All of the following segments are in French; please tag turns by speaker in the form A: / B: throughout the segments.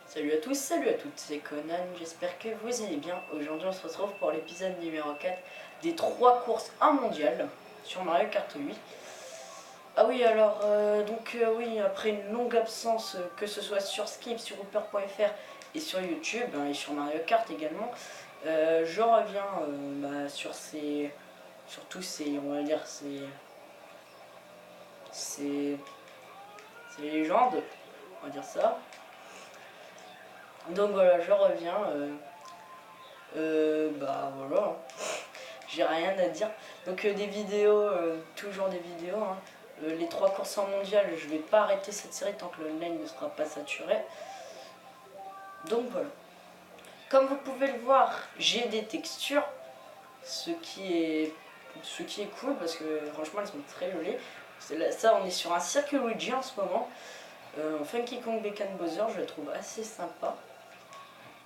A: Salut à tous, salut à toutes, c'est Conan, j'espère que vous allez bien. Aujourd'hui on se retrouve pour l'épisode numéro 4 des 3 courses 1 mondial sur Mario Kart 8. Ah oui alors, oui, après une longue absence, que ce soit sur Skip, sur Hooper.fr et sur YouTube, et sur Mario Kart également, je reviens sur tous ces, on va dire, ces légendes, on va dire ça. Donc voilà, je reviens. Voilà, j'ai rien à dire. Donc des vidéos, toujours des vidéos. Les 3 courses en mondial, je vais pas arrêter cette série tant que le online ne sera pas saturé. Donc voilà. Comme vous pouvez le voir, j'ai des textures, ce qui est cool parce que franchement elles sont très jolies. Ça, on est sur un Circuit Luigi en ce moment. Funky Kong Beacon Bowser, je la trouve assez sympa.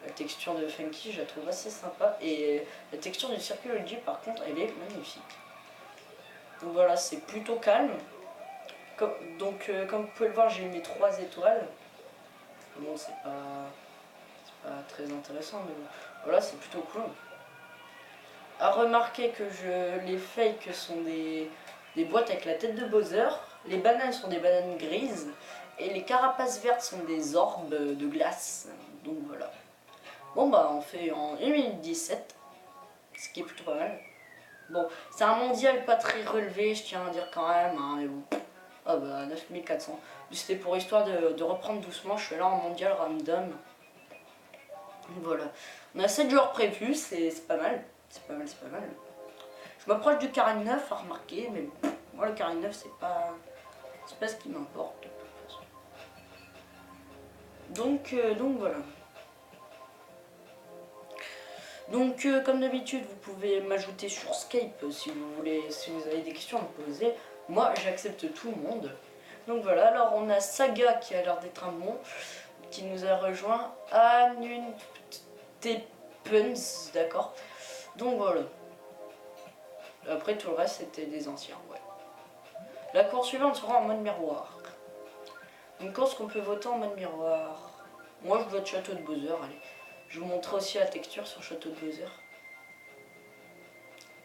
A: La texture de Funky, je la trouve assez sympa. Et la texture du Circuit Luigi, par contre, elle est magnifique. Donc voilà, c'est plutôt calme. Comme vous pouvez le voir, j'ai eu mes 3 étoiles. Bon, c'est pas très intéressant, mais bon. Voilà, c'est plutôt cool. À remarquer que les fakes sont des boîtes avec la tête de Bowser. Les bananes sont des bananes grises. Et les carapaces vertes sont des orbes de glace. Donc voilà. Bon bah on fait en 1 minute 17, ce qui est plutôt pas mal. Bon, c'est un mondial pas très relevé, je tiens à dire quand même, mais bon. Ah bah 9400. C'était pour histoire de reprendre doucement, je suis là en mondial random. Voilà. On a 7 joueurs prévus, c'est pas mal. C'est pas mal, c'est pas mal. Je m'approche du carré 9 à remarquer, mais moi le carré 9 c'est pas ce qui m'importe de toute façon. Donc voilà. Donc comme d'habitude vous pouvez m'ajouter sur Skype si vous avez des questions à me poser. Moi j'accepte tout le monde. Donc voilà, alors on a Saga qui a l'air d'être un bon, qui nous a rejoint. Tepens, d'accord. Donc voilà. Après tout le reste c'était des anciens, ouais. La course suivante sera en mode miroir. Une course qu'on peut voter en mode miroir. Moi je vote Château de Bowser, allez. Je vous montrerai aussi la texture sur Château de Bowser,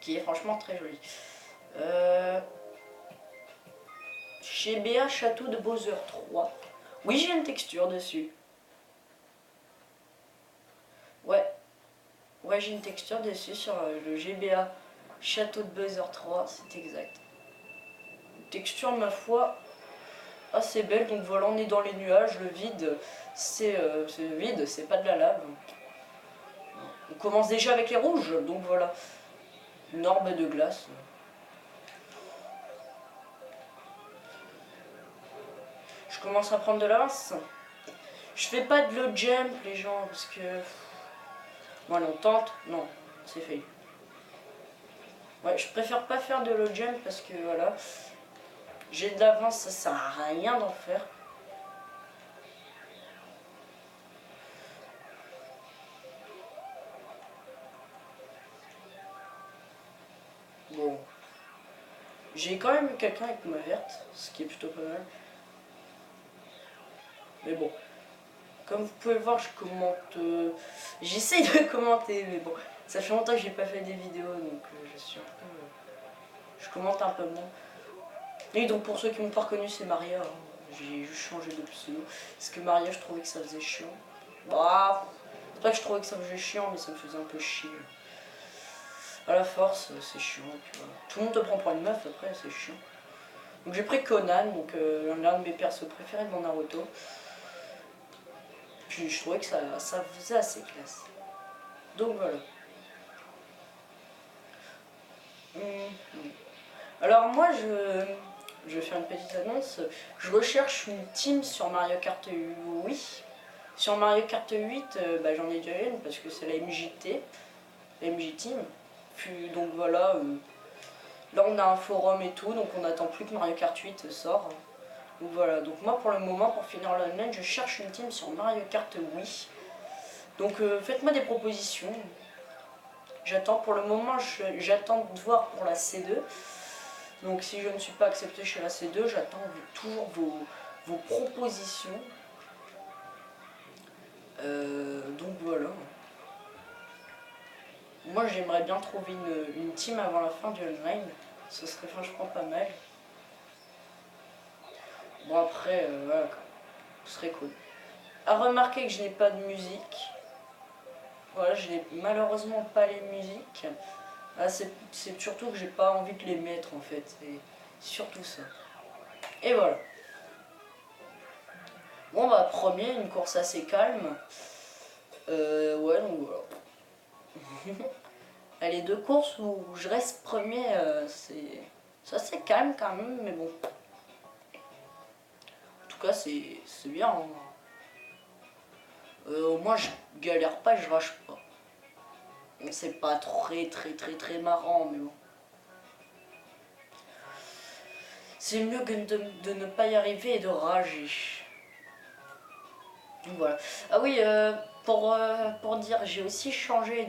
A: qui est franchement très jolie. Chez BA Château de Bowser 3. Oui, j'ai une texture dessus. Ouais, j'ai une texture dessus sur le GBA Château de Bowser 3, c'est exact. Une texture, ma foi, assez belle. Donc voilà, on est dans les nuages, le vide, c'est vide, c'est pas de la lave. On commence déjà avec les rouges, donc voilà. Une orbe de glace. Je commence à prendre de l'avance. Je fais pas de low jump, les gens, parce que... Bon, on tente. Non, c'est fait. Ouais, je préfère pas faire de low jump parce que voilà. J'ai de l'avance, ça sert à rien d'en faire. Bon. J'ai quand même eu quelqu'un avec ma verte, ce qui est plutôt pas mal. Mais bon. Comme vous pouvez le voir, je commente... J'essaye de commenter, mais bon. Ça fait longtemps que j'ai pas fait des vidéos, donc je suis un peu... je commente un peu moins. Et donc pour ceux qui m'ont pas reconnu, c'est Maria. J'ai juste changé de pseudo. Parce que Maria, je trouvais que ça faisait chiant. Bah, c'est pas que je trouvais que ça faisait chiant, mais ça me faisait un peu chier. À la force, c'est chiant, tu vois. Tout le monde te prend pour une meuf, après, c'est chiant. Donc j'ai pris Conan, donc l'un de mes persos préférés de mon Naruto. Puis je trouvais que ça faisait assez classe. Donc voilà. Alors moi, je vais faire une petite annonce. Je recherche une team sur Mario Kart 8. Sur Mario Kart 8, j'en ai déjà une parce que c'est la MJT, la MJ Team. Puis donc voilà, là on a un forum et tout, donc on n'attend plus que Mario Kart 8 sort. Donc voilà, donc moi pour le moment, pour finir l'online, je cherche une team sur Mario Kart Wii. Donc faites-moi des propositions. J'attends pour le moment, j'attends de voir pour la C2. Donc si je ne suis pas accepté chez la C2, j'attends toujours vos propositions. Moi j'aimerais bien trouver une team avant la fin du online. Ce serait franchement pas mal. Bon après, voilà quoi. Ce serait cool. À remarquer que je n'ai pas de musique. Voilà, je n'ai malheureusement pas les musiques. Ah, c'est surtout que j'ai pas envie de les mettre en fait. C'est surtout ça. Et voilà. Bon bah premier, une course assez calme. Ouais donc voilà. Les deux courses où je reste premier, c'est assez calme quand même, mais bon. En tout cas c'est bien. Hein. Au moins je galère pas, je rage pas. C'est pas très marrant, mais bon. C'est mieux que de ne pas y arriver et de rager. Donc voilà. Ah oui, pour dire, j'ai aussi changé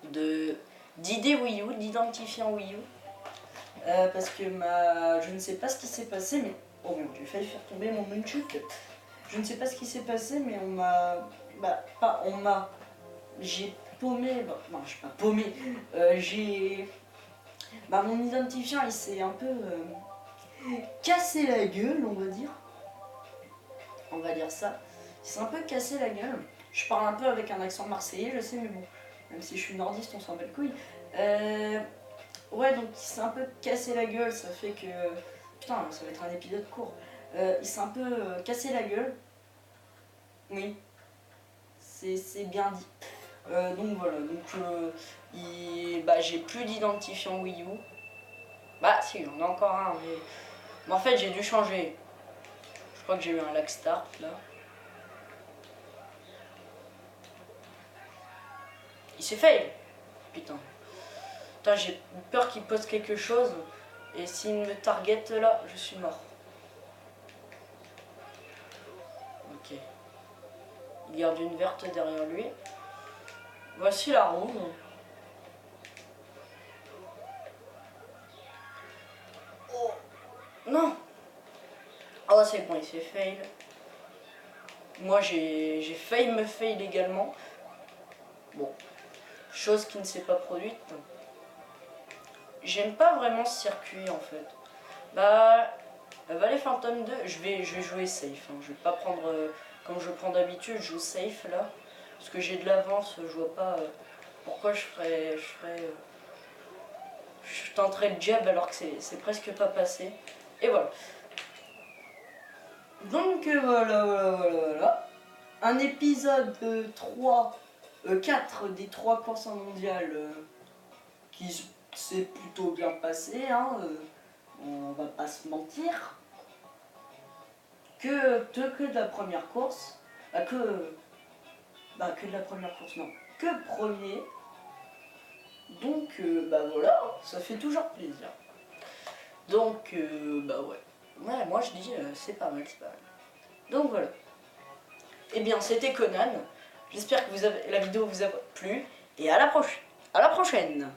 A: d'idée Wii U, d'identifiant Wii U. Parce que je ne sais pas ce qui s'est passé, mais... Oh mon dieu, j'ai failli faire tomber mon nunchuk. Je ne sais pas ce qui s'est passé, mais on m'a... Bah, pas on m'a... J'ai paumé... Bah, non, je suis pas paumé. J'ai... Bah, mon identifiant, il s'est un peu cassé la gueule, on va dire. On va dire ça. Il s'est un peu cassé la gueule. Je parle un peu avec un accent marseillais, je sais, mais bon. Même si je suis nordiste, on s'en bat le couille. Ouais, donc il s'est un peu cassé la gueule, ça fait que... Putain, ça va être un épisode court. Il s'est un peu cassé la gueule. Oui, c'est bien dit. Donc voilà, donc bah, j'ai plus d'identifiant Wii U. Bah si, j'en ai encore un, mais en fait j'ai dû changer. Je crois que j'ai eu un lag start là. Il s'est fail. Putain. Putain, j'ai peur qu'il pose quelque chose. Et s'il me target là, je suis mort. Ok. Il garde une verte derrière lui. Voici la roue. Oh non. Oh c'est bon, il s'est fail. Moi j'ai failli me fail également. Bon. Chose qui ne s'est pas produite. J'aime pas vraiment ce circuit en fait. Bah, Valley Phantom 2, je vais jouer safe. Hein. Je vais pas prendre comme je prends d'habitude, je joue safe là. Parce que j'ai de l'avance, je vois pas pourquoi je tenterais le jab alors que c'est presque pas passé. Et voilà. Donc voilà. Un épisode 4 des 3 courses mondiales qui s'est plutôt bien passé, hein, on va pas se mentir. Que de la première course, que de la première course, non, que premier. Donc bah voilà, ça fait toujours plaisir. Donc bah ouais, moi je dis c'est pas mal, c'est pas mal. Donc voilà. Et bien c'était Conan. J'espère que la vidéo vous a plu et à la prochaine.